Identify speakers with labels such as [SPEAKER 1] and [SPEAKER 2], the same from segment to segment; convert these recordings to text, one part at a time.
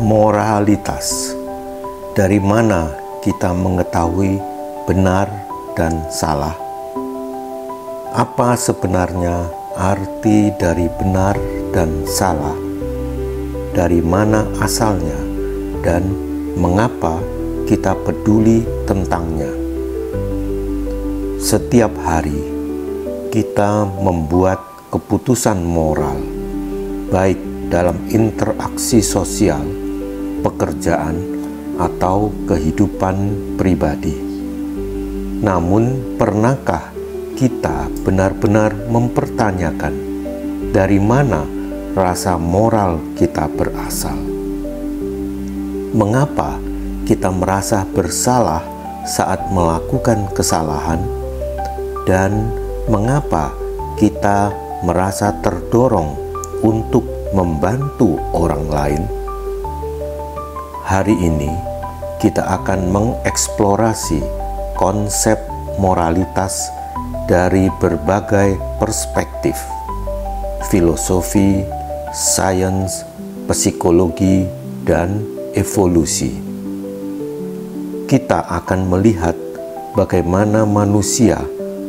[SPEAKER 1] Moralitas. Dari mana kita mengetahui benar dan salah? Apa sebenarnya arti dari benar dan salah? Dari mana asalnya dan mengapa kita peduli tentangnya? Setiap hari kita membuat keputusan moral, baik dalam interaksi sosial, pekerjaan, atau kehidupan pribadi. Namun, pernahkah kita benar-benar mempertanyakan dari mana rasa moral kita berasal? Mengapa kita merasa bersalah saat melakukan kesalahan, dan mengapa kita merasa terdorong untuk membantu orang lain? Hari ini kita akan mengeksplorasi konsep moralitas dari berbagai perspektif: filosofi, sains, psikologi, dan evolusi. Kita akan melihat bagaimana manusia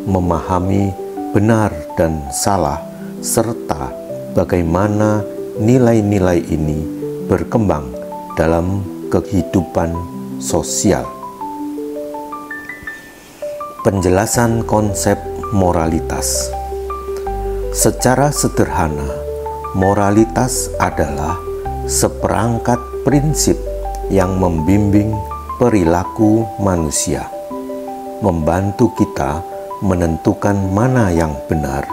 [SPEAKER 1] memahami benar dan salah, serta bagaimana nilai-nilai ini berkembang dalam kehidupan sosial. Penjelasan konsep moralitas. Secara sederhana, moralitas adalah seperangkat prinsip yang membimbing perilaku manusia, membantu kita menentukan mana yang benar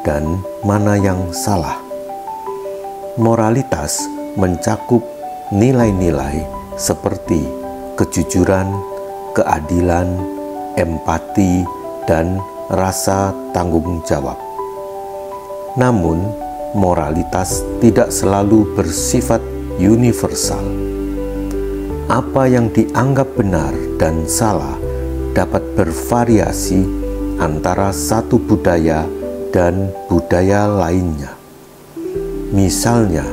[SPEAKER 1] dan mana yang salah. Moralitas mencakup nilai-nilai seperti kejujuran, keadilan, empati, dan rasa tanggung jawab. Namun, moralitas tidak selalu bersifat universal. Apa yang dianggap benar dan salah dapat bervariasi antara satu budaya dan budaya lainnya. Misalnya,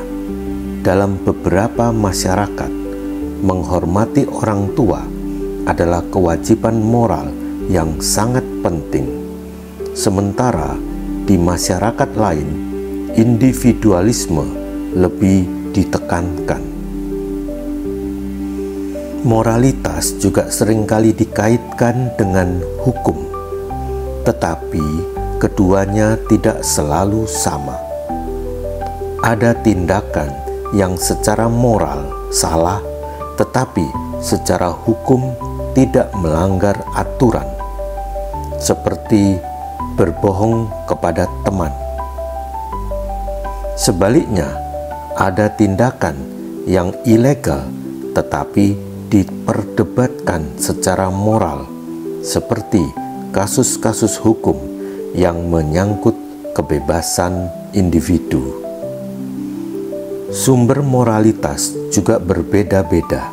[SPEAKER 1] dalam beberapa masyarakat, menghormati orang tua adalah kewajiban moral yang sangat penting. Sementara di masyarakat lain, individualisme lebih ditekankan. Moralitas juga seringkali dikaitkan dengan hukum, tetapi keduanya tidak selalu sama. Ada tindakan yang secara moral salah, tetapi secara hukum tidak melanggar aturan, seperti berbohong kepada teman. Sebaliknya, ada tindakan yang ilegal tetapi diperdebatkan secara moral, seperti kasus-kasus hukum yang menyangkut kebebasan individu. Sumber moralitas juga berbeda-beda.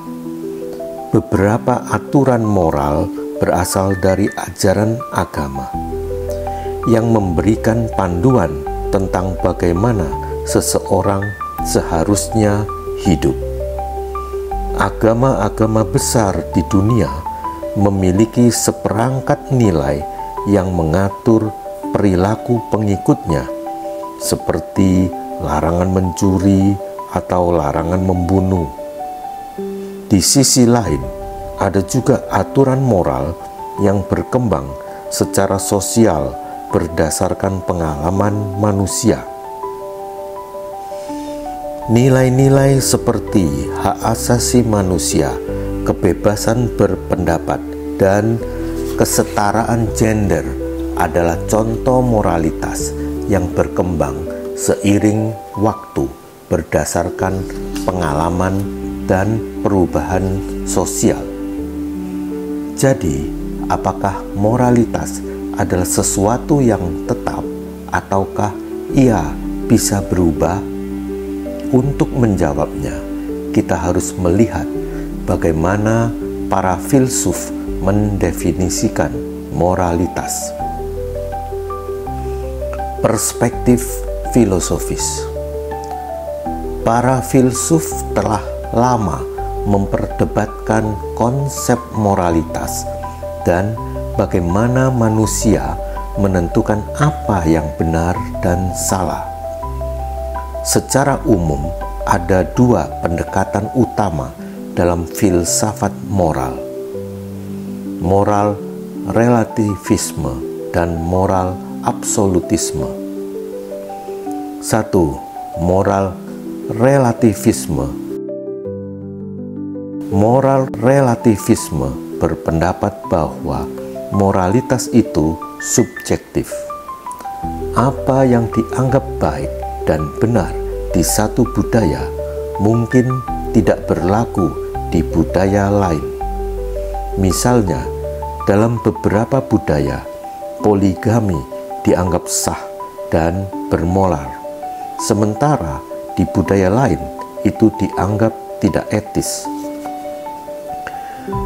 [SPEAKER 1] Beberapa aturan moral berasal dari ajaran agama yang memberikan panduan tentang bagaimana seseorang seharusnya hidup. Agama-agama besar di dunia memiliki seperangkat nilai yang mengatur perilaku pengikutnya, seperti larangan mencuri atau larangan membunuh. Di sisi lain, ada juga aturan moral yang berkembang secara sosial berdasarkan pengalaman manusia. Nilai-nilai seperti hak asasi manusia, kebebasan berpendapat, dan kesetaraan gender adalah contoh moralitas yang berkembang seiring waktu berdasarkan pengalaman dan perubahan sosial. Jadi, apakah moralitas adalah sesuatu yang tetap ataukah ia bisa berubah? Untuk menjawabnya, kita harus melihat bagaimana para filsuf mendefinisikan moralitas. Perspektif filosofis. Para filsuf telah lama memperdebatkan konsep moralitas dan bagaimana manusia menentukan apa yang benar dan salah. Secara umum, ada dua pendekatan utama dalam filsafat moral: moral relativisme dan moral absolutisme. 1. Moral relativisme. Moral relativisme berpendapat bahwa moralitas itu subjektif. Apa yang dianggap baik dan benar di satu budaya mungkin tidak berlaku di budaya lain. Misalnya, dalam beberapa budaya, poligami dianggap sah dan bermoral, sementara di budaya lain itu dianggap tidak etis.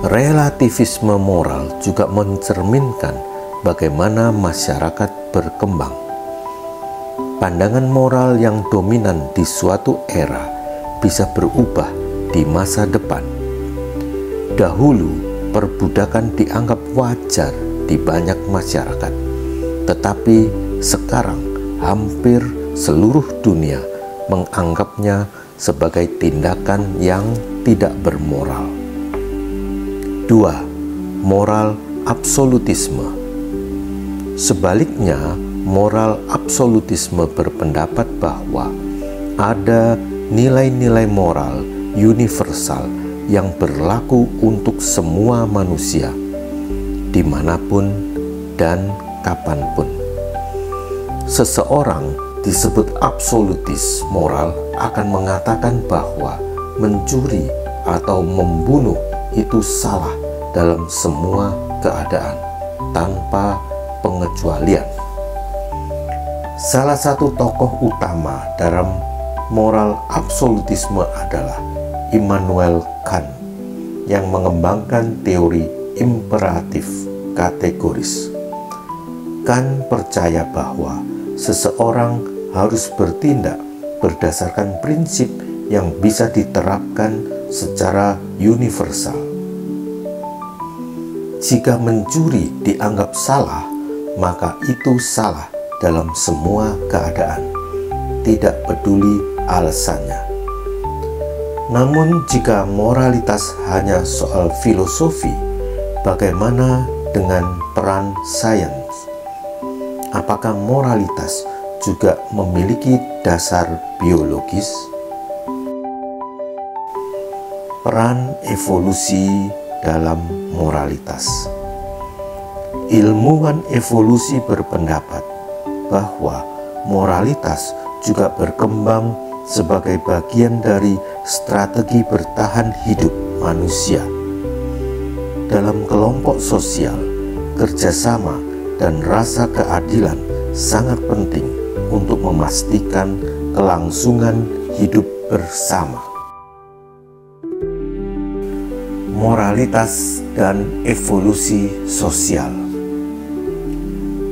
[SPEAKER 1] Relativisme moral juga mencerminkan bagaimana masyarakat berkembang. Pandangan moral yang dominan di suatu era bisa berubah di masa depan. Dahulu, perbudakan dianggap wajar di banyak masyarakat, tetapi sekarang hampir seluruh dunia menganggapnya sebagai tindakan yang tidak bermoral. 2. Moral absolutisme. Sebaliknya, moral absolutisme berpendapat bahwa ada nilai-nilai moral universal yang berlaku untuk semua manusia, dimanapun dan kapanpun. Seseorang disebut absolutis moral akan mengatakan bahwa mencuri atau membunuh itu salah dalam semua keadaan, tanpa pengecualian. Salah satu tokoh utama dalam moral absolutisme adalah Immanuel Kant yang mengembangkan teori imperatif kategoris. Kant percaya bahwa seseorang harus bertindak berdasarkan prinsip yang bisa diterapkan secara universal. Jika mencuri dianggap salah, maka itu salah dalam semua keadaan, tidak peduli alasannya. Namun jika moralitas hanya soal filosofi, bagaimana dengan peran sains? Apakah moralitas juga memiliki dasar biologis? Peran evolusi dalam moralitas. Ilmuwan evolusi berpendapat bahwa moralitas juga berkembang sebagai bagian dari strategi bertahan hidup manusia. Dalam kelompok sosial, kerjasama dan rasa keadilan sangat penting untuk memastikan kelangsungan hidup bersama. Moralitas dan evolusi sosial.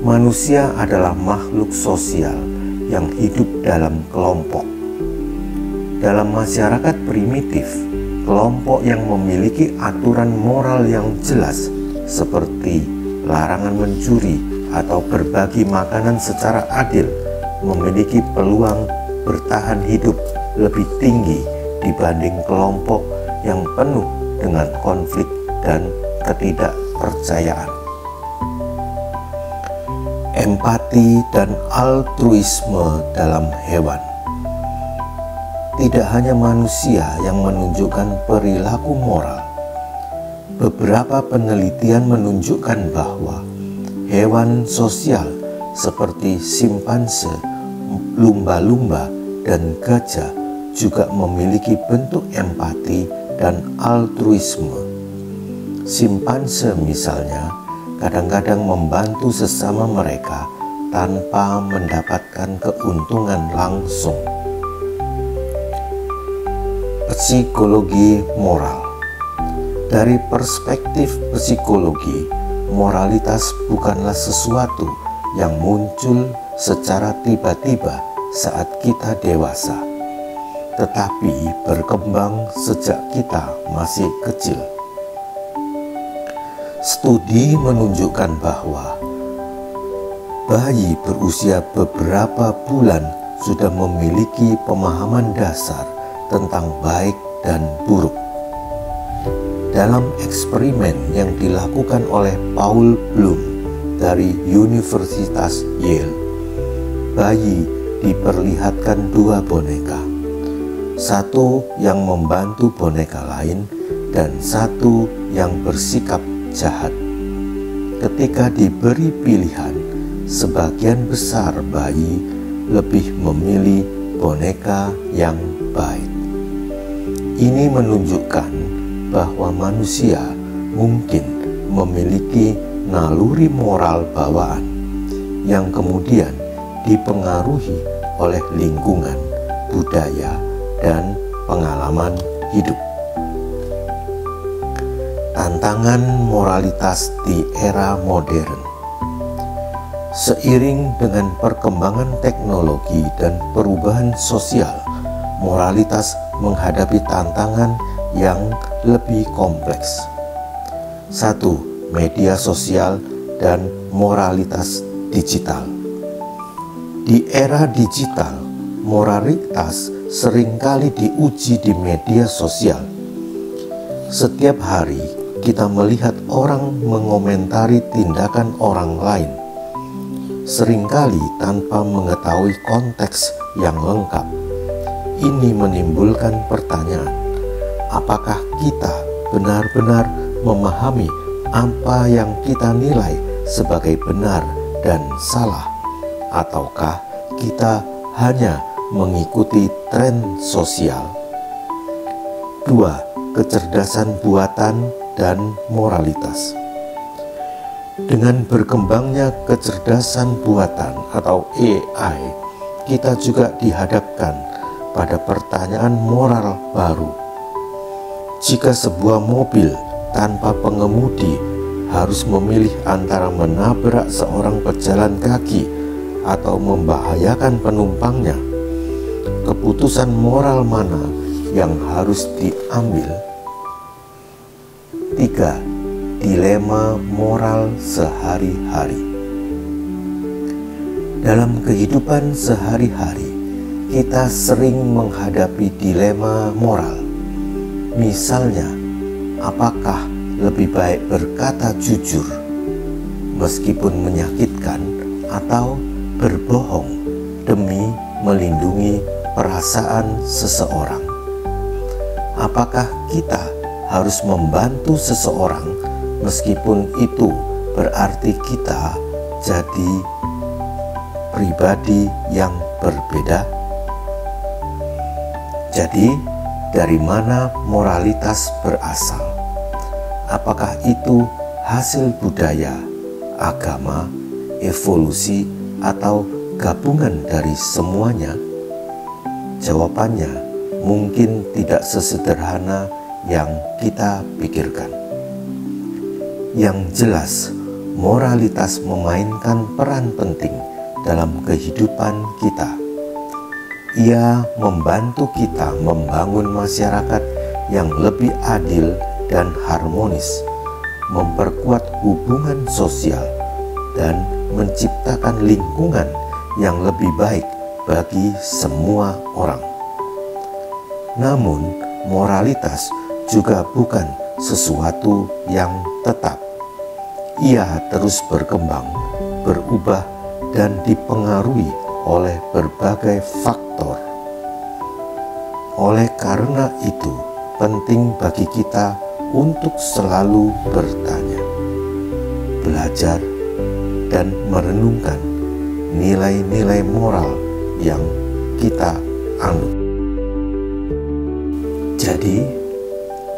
[SPEAKER 1] Manusia adalah makhluk sosial yang hidup dalam kelompok. Dalam masyarakat primitif, kelompok yang memiliki aturan moral yang jelas seperti larangan mencuri atau berbagi makanan secara adil memiliki peluang bertahan hidup lebih tinggi dibanding kelompok yang penuh dengan konflik dan ketidakpercayaan. Empati dan altruisme dalam hewan. Tidak hanya manusia yang menunjukkan perilaku moral. Beberapa penelitian menunjukkan bahwa hewan sosial seperti simpanse, lumba-lumba, dan gajah juga memiliki bentuk empati dan altruisme. Simpanse misalnya kadang-kadang membantu sesama mereka tanpa mendapatkan keuntungan langsung. Psikologi moral. Dari perspektif psikologi, moralitas bukanlah sesuatu yang muncul secara tiba-tiba saat kita dewasa. tetapi berkembang sejak kita masih kecil. Studi menunjukkan bahwa bayi berusia beberapa bulan sudah memiliki pemahaman dasar tentang baik dan buruk. Dalam eksperimen yang dilakukan oleh Paul Bloom dari Universitas Yale, bayi diperlihatkan dua boneka, satu yang membantu boneka lain dan satu yang bersikap jahat. Ketika diberi pilihan, sebagian besar bayi lebih memilih boneka yang baik. Ini menunjukkan bahwa manusia mungkin memiliki naluri moral bawaan yang kemudian dipengaruhi oleh lingkungan, budaya, dan pengalaman hidup. Tantangan moralitas di era modern. Seiring dengan perkembangan teknologi dan perubahan sosial, moralitas menghadapi tantangan yang lebih kompleks. 1. Media sosial dan moralitas digital. Di era digital, moralitas seringkali diuji di media sosial. Setiap hari kita melihat orang mengomentari tindakan orang lain, seringkali tanpa mengetahui konteks yang lengkap. Ini menimbulkan pertanyaan, apakah kita benar-benar memahami apa yang kita nilai sebagai benar dan salah, ataukah kita hanya mengikuti tren sosial? 2. Kecerdasan buatan dan moralitas. Dengan berkembangnya kecerdasan buatan atau AI, kita juga dihadapkan pada pertanyaan moral baru. Jika sebuah mobil tanpa pengemudi harus memilih antara menabrak seorang pejalan kaki atau membahayakan penumpangnya, keputusan moral mana yang harus diambil? 3. Dilema moral sehari-hari. Dalam kehidupan sehari-hari, kita sering menghadapi dilema moral. Misalnya, apakah lebih baik berkata jujur meskipun menyakitkan atau berbohong demi melindungi perasaan seseorang? Apakah kita harus membantu seseorang meskipun itu berarti kita jadi pribadi yang berbeda? Jadi, dari mana moralitas berasal? Apakah itu hasil budaya, agama, evolusi, atau gabungan dari semuanya? Jawabannya mungkin tidak sesederhana yang kita pikirkan. Yang jelas, moralitas memainkan peran penting dalam kehidupan kita. Ia membantu kita membangun masyarakat yang lebih adil dan harmonis, memperkuat hubungan sosial, dan menciptakan lingkungan yang lebih baik bagi semua orang. Namun, moralitas juga bukan sesuatu yang tetap. Ia terus berkembang, berubah, dan dipengaruhi oleh berbagai faktor. Oleh karena itu, penting bagi kita untuk selalu bertanya, belajar, dan merenungkan nilai-nilai moral yang kita anut. Jadi,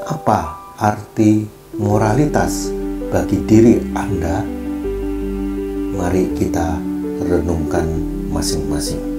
[SPEAKER 1] apa arti moralitas bagi diri Anda? Mari kita renungkan masing-masing.